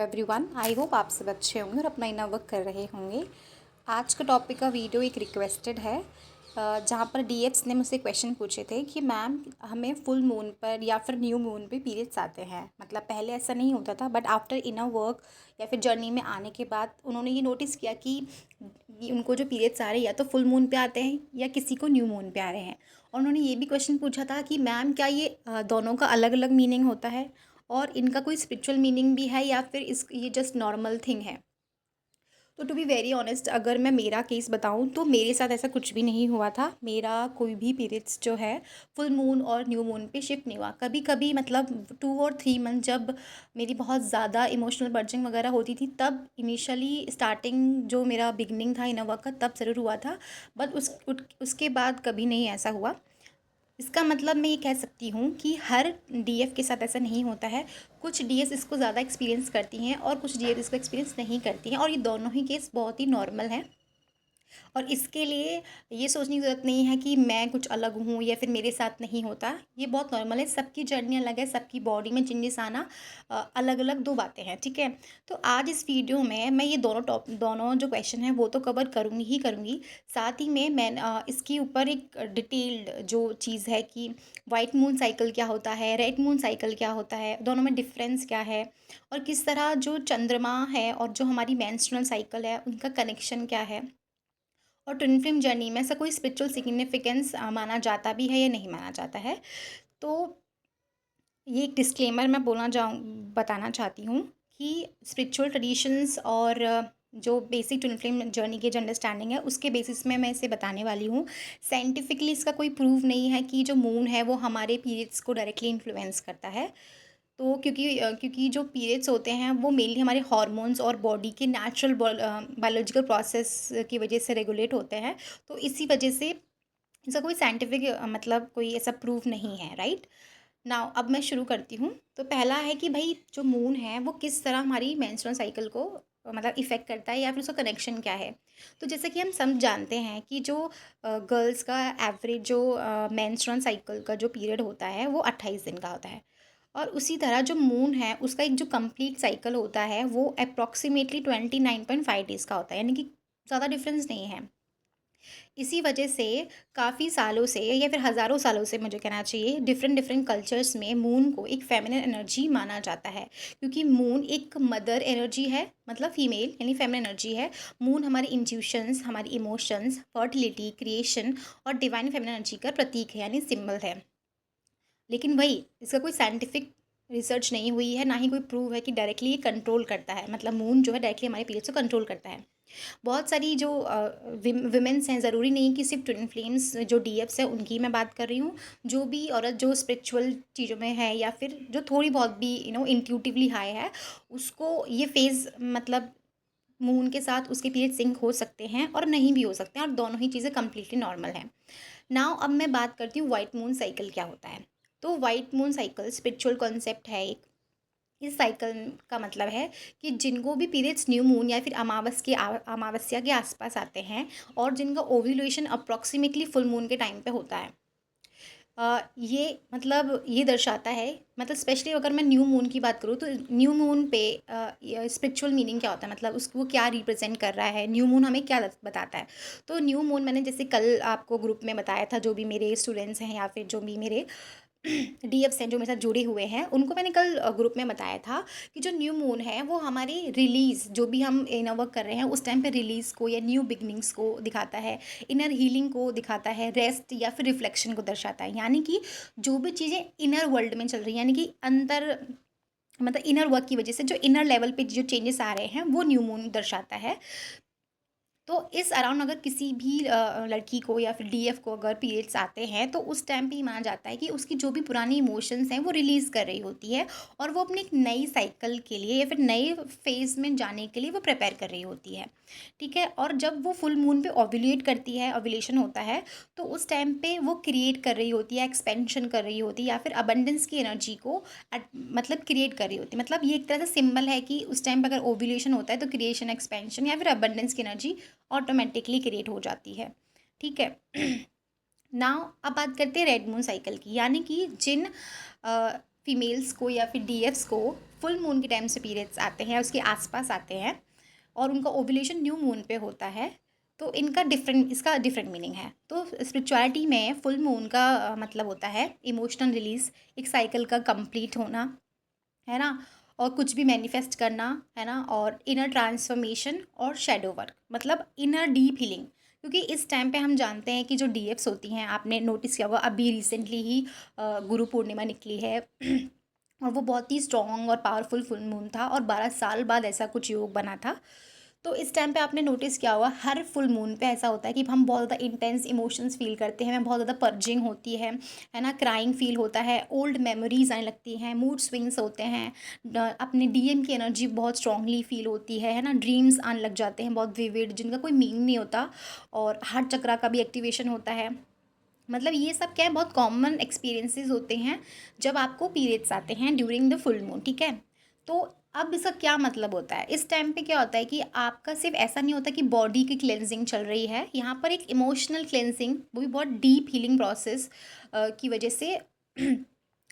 Everyone, I hope आप सब अच्छे होंगे और अपना इनर वर्क कर रहे होंगे। आज का टॉपिक का वीडियो एक रिक्वेस्टेड है, जहाँ पर डीएफ्स ने मुझसे क्वेश्चन पूछे थे कि मैम हमें फुल मून पर या फिर न्यू मून पे पीरियड्स आते हैं। मतलब पहले ऐसा नहीं होता था, बट आफ्टर इनर वर्क या फिर जर्नी में आने के बाद उन्होंने ये नोटिस किया कि उनको जो पीरियड्स आ रहे हैं या तो फुल मून पे आते हैं या किसी को न्यू मून पे आ रहे हैं। और उन्होंने ये भी क्वेश्चन पूछा था कि मैम क्या ये दोनों का अलग अलग मीनिंग होता है और इनका कोई स्पिरिचुअल मीनिंग भी है या फिर इस ये जस्ट नॉर्मल थिंग है। तो टू बी वेरी ऑनेस्ट, अगर मैं मेरा केस बताऊं तो मेरे साथ ऐसा कुछ भी नहीं हुआ था। मेरा कोई भी पीरियड्स जो है फुल मून और न्यू मून पे शिफ्ट नहीं हुआ। कभी कभी मतलब 2 और 3 मंथ जब मेरी बहुत ज़्यादा इमोशनल बर्जिंग वगैरह होती थी, तब इनिशियली स्टार्टिंग जो मेरा बिगनिंग था इनर वर्क का, तब ज़रूर हुआ था। बट उसके बाद कभी नहीं ऐसा हुआ। इसका मतलब मैं ये कह सकती हूँ कि हर डीएफ के साथ ऐसा नहीं होता है। कुछ डीएस इसको ज़्यादा एक्सपीरियंस करती हैं और कुछ डीएफ इसको एक्सपीरियंस नहीं करती हैं, और ये दोनों ही केस बहुत ही नॉर्मल हैं। और इसके लिए ये सोचने की ज़रूरत नहीं है कि मैं कुछ अलग हूँ या फिर मेरे साथ नहीं होता। ये बहुत नॉर्मल है, सबकी जर्नी अलग है, सबकी बॉडी में चेंजेस आना अलग अलग दो बातें हैं, ठीक है। तो आज इस वीडियो में मैं ये दोनों जो क्वेश्चन हैं वो तो कवर करूँगी ही करूँगी। साथ ही में मैं इसके ऊपर एक डिटेल्ड जो चीज़ है कि वाइट मून साइकिल क्या होता है, रेड मून साइकिल क्या होता है, दोनों में डिफरेंस क्या है, और किस तरह जो चंद्रमा है और जो हमारी मेंस्ट्रुअल साइकिल है उनका कनेक्शन क्या है, और ट्विन फ्लेम जर्नी में ऐसा कोई स्पिरिचुअल सिग्निफिकेंस माना जाता भी है या नहीं माना जाता है। तो ये एक डिस्क्लेमर मैं बताना चाहती हूँ कि स्पिरिचुअल ट्रेडिशंस और जो बेसिक ट्विन फ्लेम जर्नी की जो अंडरस्टैंडिंग है उसके बेसिस में मैं इसे बताने वाली हूँ। साइंटिफिकली इसका कोई प्रूफ नहीं है कि जो मून है वो हमारे पीरियड्स को डायरेक्टली इन्फ्लुएंस करता है। तो क्योंकि जो पीरियड्स होते हैं वो मेनली हमारे हार्मोन्स और बॉडी के नेचुरल बायोलॉजिकल प्रोसेस की वजह से रेगुलेट होते हैं। तो इसी वजह से इसका कोई साइंटिफिक मतलब कोई ऐसा प्रूफ नहीं है, राइट। नाउ अब मैं शुरू करती हूँ। तो पहला है कि भाई जो मून है वो किस तरह हमारी मेंस्ट्रुअल साइकिल को मतलब इफ़ेक्ट करता है या फिर उसका कनेक्शन क्या है। तो जैसे कि हम सब जानते हैं कि जो गर्ल्स का एवरेज जो मेंस्ट्रुअल साइकिल का जो पीरियड होता है वो 28 दिन का होता है। और उसी तरह जो मून है उसका एक जो कंप्लीट साइकिल होता है वो अप्रॉक्सीमेटली 29.5 डेज़ का होता है, यानी कि ज़्यादा डिफरेंस नहीं है। इसी वजह से काफ़ी सालों से या फिर हज़ारों सालों से मुझे कहना चाहिए, डिफरेंट डिफरेंट कल्चर्स में मून को एक फेमिनिन एनर्जी माना जाता है, क्योंकि मून एक मदर एनर्जी है, मतलब फीमेल यानी फेमिनिन एनर्जी है। मून हमारे इंट्यूशंस, हमारी इमोशंस, फर्टिलिटी, क्रिएशन और डिवाइन फेमिनिन एनर्जी का प्रतीक है, यानी सिंबल है। लेकिन वही इसका कोई साइंटिफिक रिसर्च नहीं हुई है, ना ही कोई प्रूव है कि डायरेक्टली ये कंट्रोल करता है, मतलब मून जो है डायरेक्टली हमारे पीरियड्स को कंट्रोल करता है। बहुत सारी जो विमेंस हैं, ज़रूरी नहीं कि सिर्फ ट्विन फ्लेम्स जो डीएफ्स हैं उनकी मैं बात कर रही हूँ। जो भी औरत जो स्पिरिचुअल चीज़ों में है या फिर जो थोड़ी बहुत भी इंट्यूटिवली हाई है, उसको ये फेज़ मतलब मून के साथ उसके पीरियड सिंक हो सकते हैं और नहीं भी हो सकते हैं, और दोनों ही चीज़ें कम्प्लीटली नॉर्मल हैं। नाउ अब मैं बात करती हूँ वाइट मून साइकिल क्या होता है। तो white moon cycle spiritual concept है एक। इस साइकिल का मतलब है कि जिनको भी पीरियड्स न्यू मून या फिर अमावस्या के आसपास आते हैं और जिनका ओव्यूलेशन अप्रॉक्सीमेटली फुल मून के टाइम पे होता है, ये मतलब ये दर्शाता है, मतलब स्पेशली अगर मैं न्यू मून की बात करूँ तो न्यू मून पे स्पिरिचुअल मीनिंग क्या होता है, मतलब उसको क्या रिप्रेजेंट कर रहा है, न्यू मून हमें क्या बताता है। तो न्यू मून मैंने जैसे कल आपको ग्रुप में बताया था, जो भी मेरे स्टूडेंट्स हैं या फिर जो भी मेरे डीएफ्स हैं जो मेरे साथ जुड़े हुए हैं, उनको मैंने कल ग्रुप में बताया था कि जो न्यू मून है वो हमारी रिलीज़, जो भी हम इनर वर्क कर रहे हैं उस टाइम पे रिलीज़ को या न्यू बिगनिंग्स को दिखाता है, इनर हीलिंग को दिखाता है, रेस्ट या फिर रिफ्लेक्शन को दर्शाता है। यानी कि जो भी चीज़ें इनर वर्ल्ड में चल रही हैं, यानी कि अंदर मतलब इनर वर्क की वजह से जो इनर लेवल पे जो चेंजेस आ रहे हैं वो न्यू मून दर्शाता है। तो इस अराउंड अगर किसी भी लड़की को या फिर डीएफ को अगर पीरियड्स आते हैं तो उस टाइम पे ये माना जाता है कि उसकी जो भी पुरानी इमोशंस हैं वो रिलीज़ कर रही होती है, और वो अपनी एक नई साइकिल के लिए या फिर नए फेज़ में जाने के लिए वो प्रिपेयर कर रही होती है, ठीक है। और जब वो फुल मून पे ओव्यूलेट करती है, ओव्यूलेशन होता है, तो उस टाइम पे वो क्रिएट कर रही होती है, एक्सपेंशन कर रही होती है या फिर अबंडेंस की एनर्जी को मतलब क्रिएट कर रही होती है। मतलब ये एक तरह से सिंबल है कि उस टाइम पे अगर ओव्यूलेशन होता है तो क्रिएशन, एक्सपेंशन या फिर अबंडेंस की एनर्जी ऑटोमेटिकली क्रिएट हो जाती है, ठीक है। नाउ अब बात करते हैं रेड मून साइकिल की, यानी कि जिन फीमेल्स को या फिर डीएफ्स को फुल मून के टाइम से पीरियड्स आते हैं, उसके आसपास आते हैं, और उनका ओव्यूलेशन न्यू मून पे होता है, तो इसका डिफरेंट मीनिंग है। तो स्पिरिचुअलिटी में फुल मून का मतलब होता है इमोशनल रिलीज, एक साइकिल का कंप्लीट होना, है ना, और कुछ भी मैनिफेस्ट करना, है ना, और इनर ट्रांसफॉर्मेशन और शेडो वर्क, मतलब इनर डीप हीलिंग। क्योंकि इस टाइम पे हम जानते हैं कि जो डीएफ्स होती हैं, आपने नोटिस किया होगा अभी रिसेंटली ही गुरु पूर्णिमा निकली है और वो बहुत ही स्ट्रॉन्ग और पावरफुल फुल मून था, और 12 साल बाद ऐसा कुछ योग बना था। तो इस टाइम पे आपने नोटिस किया होगा हर फुल मून पे ऐसा होता है कि हम बहुत ज़्यादा इंटेंस इमोशंस फील करते हैं, हमें बहुत ज़्यादा पर्जिंग होती है ना, क्राइंग फील होता है, ओल्ड मेमोरीज आने लगती हैं, मूड स्विंग्स होते हैं, अपने डीएम की एनर्जी बहुत स्ट्रांगली फील होती है ना, ड्रीम्स आने लग जाते हैं बहुत विविड, जिनका कोई मीनिंग नहीं होता, और हार्ट चक्रा का भी एक्टिवेशन होता है। मतलब ये सब क्या है, बहुत कॉमन एक्सपीरियंसेस होते हैं जब आपको पीरियड्स आते हैं ड्यूरिंग द फुल मून, ठीक है। तो अब इसका क्या मतलब होता है, इस टाइम पे क्या होता है कि आपका सिर्फ ऐसा नहीं होता कि बॉडी की क्लेंजिंग चल रही है, यहाँ पर एक इमोशनल क्लेंजिंग, वो भी बहुत डीप हीलिंग प्रोसेस की वजह से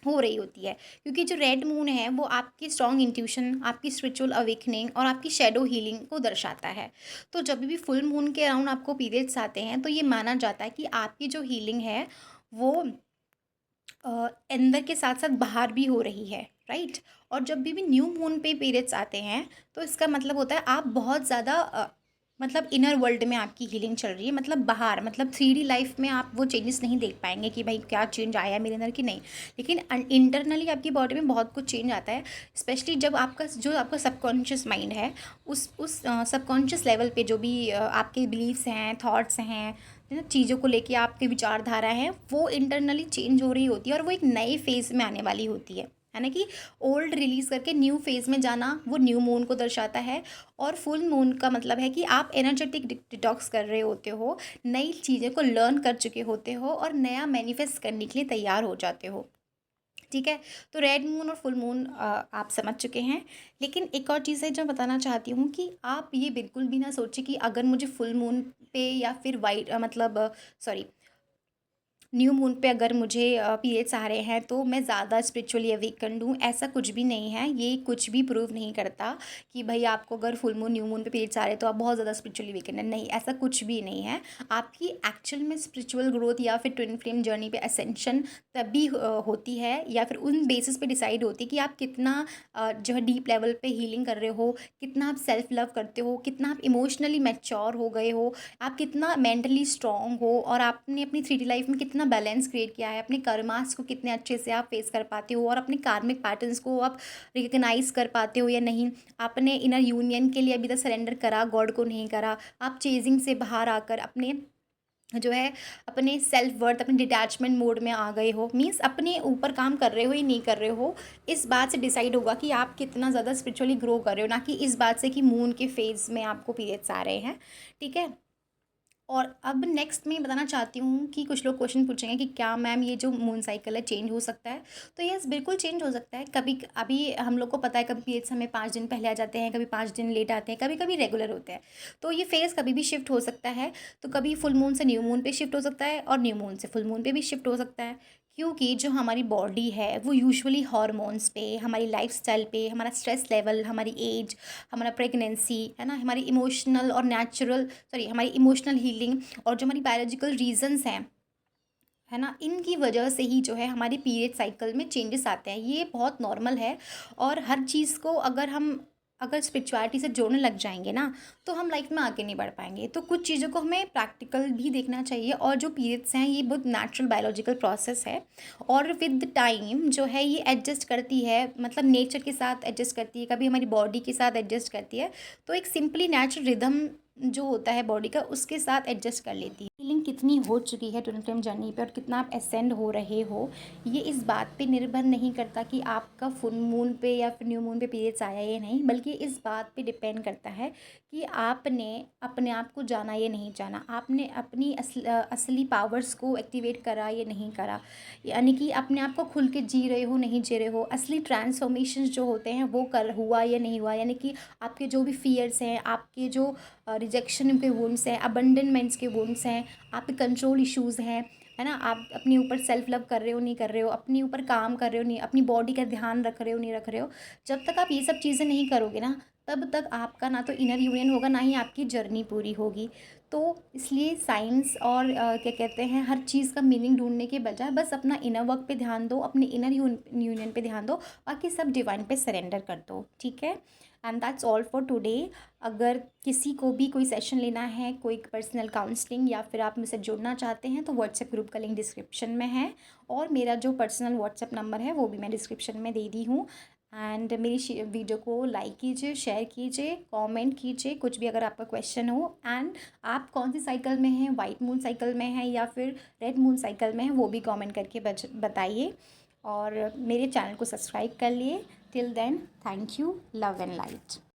हो रही होती है। क्योंकि जो रेड मून है वो आपकी स्ट्रॉन्ग इंट्यूशन, आपकी स्पिरिचुअल अवेकनिंग और आपकी शेडो हीलिंग को दर्शाता है। तो जब भी फुल मून के अराउंड आपको पीरियड्स आते हैं तो ये माना जाता है कि आपकी जो हीलिंग है वो अंदर के साथ साथ बाहर भी हो रही है, राइट। और जब भी न्यू मून पे पीरियड्स आते हैं तो इसका मतलब होता है आप बहुत ज़्यादा मतलब इनर वर्ल्ड में आपकी हीलिंग चल रही है, मतलब बाहर, मतलब 3D लाइफ में आप वो चेंजेस नहीं देख पाएंगे कि भाई क्या चेंज आया है मेरे अंदर कि नहीं, लेकिन इंटरनली आपकी बॉडी में बहुत कुछ चेंज आता है। स्पेशली जब आपका सबकॉन्शियस माइंड है, उस सबकॉन्शियस लेवल पे जो भी आपके बिलीव्स हैं, थॉट्स हैं, है ना, चीज़ों को लेके आपकी विचारधारा है, वो इंटरनली चेंज हो रही होती है, और वो एक नए फेज़ में आने वाली होती है ना, कि ओल्ड रिलीज करके न्यू फेज़ में जाना वो न्यू मून को दर्शाता है। और फुल मून का मतलब है कि आप एनर्जेटिक डिटॉक्स कर रहे होते हो, नई चीज़ें को लर्न कर चुके होते हो, और नया मैनिफेस्ट करने के लिए तैयार हो जाते हो, ठीक है। तो रेड मून और फुल मून आप समझ चुके हैं। लेकिन एक और चीज़ है जो बताना चाहती हूँ कि आप ये बिल्कुल भी ना सोचें कि अगर मुझे फुल मून पे या फिर वाइट मतलब सॉरी न्यू मून पे अगर मुझे पीरियड्स आ रहे हैं तो मैं ज़्यादा स्पिरिचुअली अवेकन हूँ, ऐसा कुछ भी नहीं है। ये कुछ भी प्रूव नहीं करता कि भाई आपको अगर फुल मून न्यू मून पे पीरियड्स आ रहे हैं तो आप बहुत ज़्यादा स्पिरिचुअली अवेकन है, नहीं, ऐसा कुछ भी नहीं है। आपकी एक्चुअल में स्पिरिचुअल ग्रोथ या फिर ट्विन फ्लेम जर्नी पे असेंशन तभी होती है, या फिर उन बेसिस पे डिसाइड होती है कि आप कितना जो है डीप लेवल पे हीलिंग कर रहे हो, कितना आप सेल्फ लव करते हो, कितना आप इमोशनली मैच्योर हो गए हो, आप कितना मेंटली स्ट्रांग हो, और आपने अपनी 3D लाइफ में कितना बैलेंस क्रिएट किया है, अपने कर्मास को कितने अच्छे से आप फेस कर पाते हो, और अपने कार्मिक पैटर्न्स को आप रिकग्नाइज कर पाते हो या नहीं, आपने इनर यूनियन के लिए अभी तक सरेंडर करा, गॉड को नहीं करा, आप चेजिंग से बाहर आकर अपने जो है अपने सेल्फ वर्थ, अपने डिटैचमेंट मोड में आ गए हो, मीन्स अपने ऊपर काम कर रहे हो या नहीं कर रहे हो, इस बात से डिसाइड होगा कि आप कितना ज़्यादा स्पिरिचुअली ग्रो कर रहे हो, ना कि इस बात से कि मून के फेज़ में आपको पीरियड्स आ रहे हैं, ठीक है। और अब नेक्स्ट मैं बताना चाहती हूँ कि कुछ लोग क्वेश्चन पूछेंगे कि क्या मैम ये जो मून साइकिल है चेंज हो सकता है, तो यस बिल्कुल चेंज हो सकता है। कभी अभी हम लोग को पता है कभी पीरियड्स हमें 5 दिन पहले आ जाते हैं, कभी 5 दिन लेट आते हैं, कभी कभी रेगुलर होते हैं, तो ये फेज़ कभी भी शिफ्ट हो सकता है। तो कभी फुल मून से न्यू मून पे शिफ्ट हो सकता है, और न्यू मून से फुल मून पे भी शिफ्ट हो सकता है, क्योंकि जो हमारी बॉडी है वो यूजुअली हार्मोन्स पे, हमारी लाइफस्टाइल पे, हमारा स्ट्रेस लेवल, हमारी एज, हमारा प्रेगनेंसी, है ना, हमारी इमोशनल और नेचुरल हमारी इमोशनल हीलिंग, और जो हमारी बायोलॉजिकल रीजंस हैं, है ना, इनकी वजह से ही जो है हमारी पीरियड साइकिल में चेंजेस आते हैं। ये बहुत नॉर्मल है, और हर चीज़ को अगर स्पिरिचुअलिटी से जोड़ने लग जाएंगे ना तो हम लाइफ में आगे नहीं बढ़ पाएंगे। तो कुछ चीज़ों को हमें प्रैक्टिकल भी देखना चाहिए, और जो पीरियड्स हैं ये बहुत नेचुरल बायोलॉजिकल प्रोसेस है, और विद टाइम जो है ये एडजस्ट करती है, मतलब नेचर के साथ एडजस्ट करती है, कभी हमारी बॉडी के साथ एडजस्ट करती है। तो एक सिंपली नेचुरल रिदम जो होता है बॉडी का उसके साथ एडजस्ट कर लेती है। हीलिंग कितनी हो चुकी है ट्विन फ्लेम जर्नी पे, और कितना आप असेंड हो रहे हो, ये इस बात पे निर्भर नहीं करता कि आपका फुल मून पे या फिर न्यू मून पे पीरियड्स आया या नहीं, बल्कि इस बात पे डिपेंड करता है कि आपने अपने आप को जाना या नहीं जाना, आपने अपनी असली पावर्स को एक्टिवेट करा या नहीं करा, यानी कि अपने आप को खुल के जी रहे हो नहीं जी रहे हो, असली ट्रांसफॉर्मेशन जो होते हैं वो कर हुआ या नहीं हुआ, यानी कि आपके जो भी फियर्स हैं, आपके जो रिजेक्शन के वुंड्स हैं, अबंडनमेंट्स के वुंड्स हैं, आपके कंट्रोल इश्यूज़ हैं, है ना। आप अपने ऊपर सेल्फ लव कर रहे हो नहीं कर रहे हो, अपने ऊपर काम कर रहे हो नहीं, अपनी बॉडी का ध्यान रख रहे हो नहीं रख रहे हो, जब तक आप ये सब चीज़ें नहीं करोगे ना, तब तक आपका ना तो इनर यूनियन होगा, ना ही आपकी जर्नी पूरी होगी। तो इसलिए साइंस और क्या कहते हैं, हर चीज़ का मीनिंग ढूंढने के बजाय बस अपना इनर वर्क पे ध्यान दो, अपने इनर यूनियन पे ध्यान दो, बाकी सब डिवाइन पे सरेंडर कर दो, ठीक है। And that's all for today. अगर किसी को भी कोई सेशन लेना है, कोई पर्सनल काउंसलिंग, या फिर आप मुझसे जुड़ना चाहते हैं, तो व्हाट्सएप ग्रुप का लिंक डिस्क्रिप्शन में है, और मेरा जो पर्सनल व्हाट्सएप नंबर है वो भी मैं डिस्क्रिप्शन में दे दी हूँ। एंड मेरी वीडियो को लाइक कीजिए, शेयर कीजिए, कमेंट कीजिए, कुछ भी अगर आपका क्वेश्चन हो। एंड आप कौन सी साइकिल में हैं, वाइट मून साइकिल में हैं या फिर रेड मून साइकिल में हैं, वो भी कमेंट करके बताइए, और मेरे चैनल को सब्सक्राइब कर लिए। Till then, thank you, love and light.